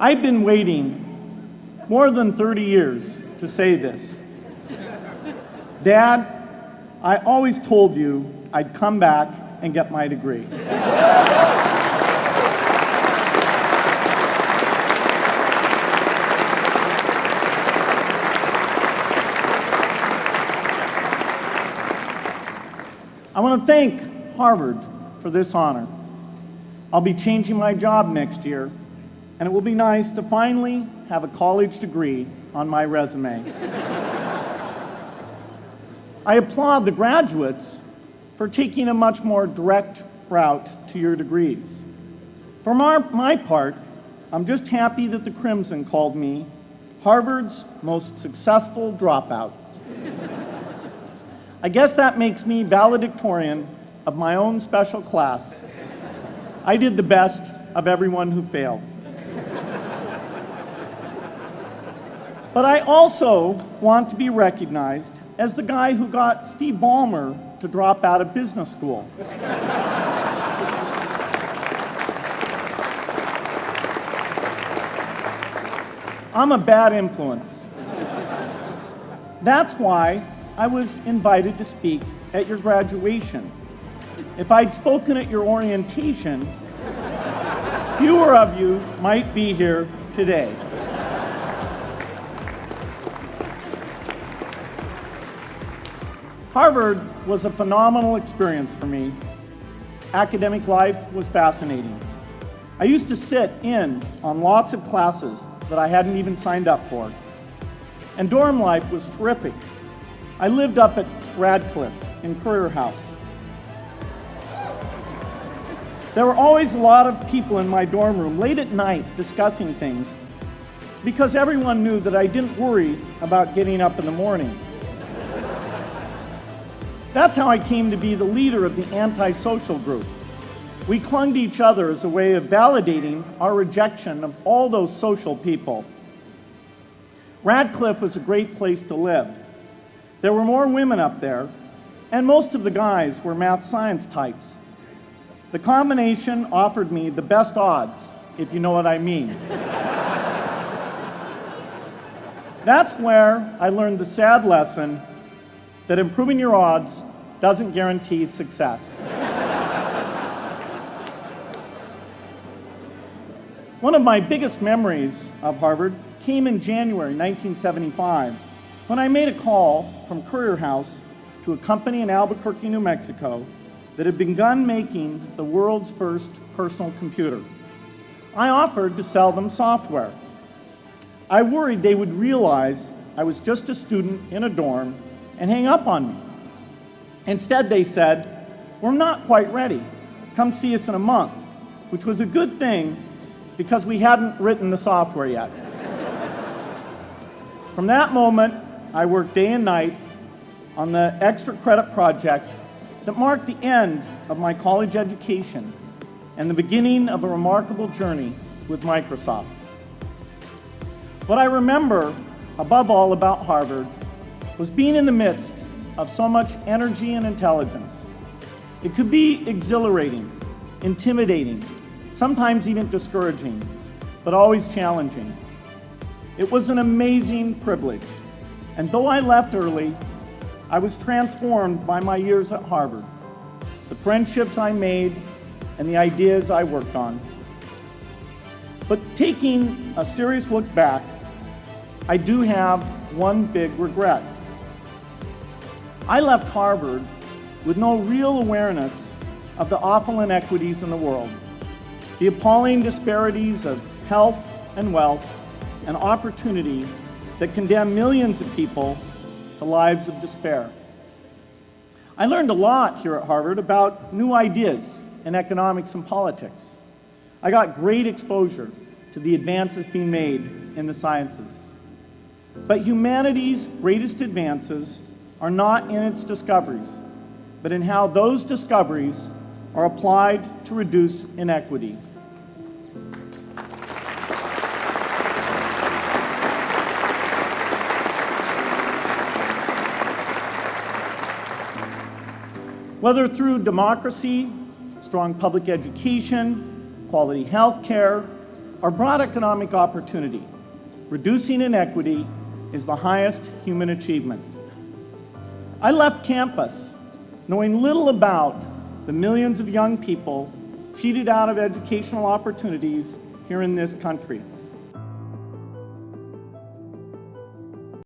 I've been waiting more than 30 years to say this. Dad, I always told you I'd come back and get my degree. I want to thank Harvard for this honor. I'll be changing my job next year, and it will be nice to finally have a college degree on my resume. I applaud the graduates for taking a much more direct route to your degrees. For my part, I'm just happy that the Crimson called me Harvard's most successful dropout. I guess that makes me valedictorian of my own special class. I did the best of everyone who failed. But I also want to be recognized as the guy who got Steve Ballmer to drop out of business school. I'm a bad influence. That's why I was invited to speak at your graduation. If I'd spoken at your orientation, fewer of you might be here today. Harvard was a phenomenal experience for me. Academic life was fascinating. I used to sit in on lots of classes that I hadn't even signed up for. And dorm life was terrific. I lived up at Radcliffe in Currier House. There were always a lot of people in my dorm room late at night discussing things because everyone knew that I didn't worry about getting up in the morning. That's how I came to be the leader of the antisocial group. We clung to each other as a way of validating our rejection of all those social people. Radcliffe was a great place to live. There were more women up there, and most of the guys were math science types. The combination offered me the best odds, if you know what I mean. That's where I learned the sad lesson that improving your odds doesn't guarantee success. One of my biggest memories of Harvard came in January 1975, when I made a call from Currier House to a company in Albuquerque, New Mexico, that had begun making the world's first personal computer. I offered to sell them software. I worried they would realize I was just a student in a dorm and hang up on me. Instead, they said, "We're not quite ready. Come see us in a month," which was a good thing because we hadn't written the software yet. From that moment, I worked day and night on the extra credit project that marked the end of my college education and the beginning of a remarkable journey with Microsoft. What I remember above all about Harvard was being in the midst of so much energy and intelligence. It could be exhilarating, intimidating, sometimes even discouraging, but always challenging. It was an amazing privilege, and though I left early, I was transformed by my years at Harvard, the friendships I made, and the ideas I worked on. But taking a serious look back, I do have one big regret. I left Harvard with no real awareness of the awful inequities in the world, the appalling disparities of health and wealth and opportunity that condemn millions of people to lives of despair. I learned a lot here at Harvard about new ideas in economics and politics. I got great exposure to the advances being made in the sciences. But humanity's greatest advances are not in its discoveries, but in how those discoveries are applied to reduce inequity. Whether through democracy, strong public education, quality health care, or broad economic opportunity. Reducing inequity is the highest human achievement. I left campus knowing little about the millions of young people cheated out of educational opportunities here in this country.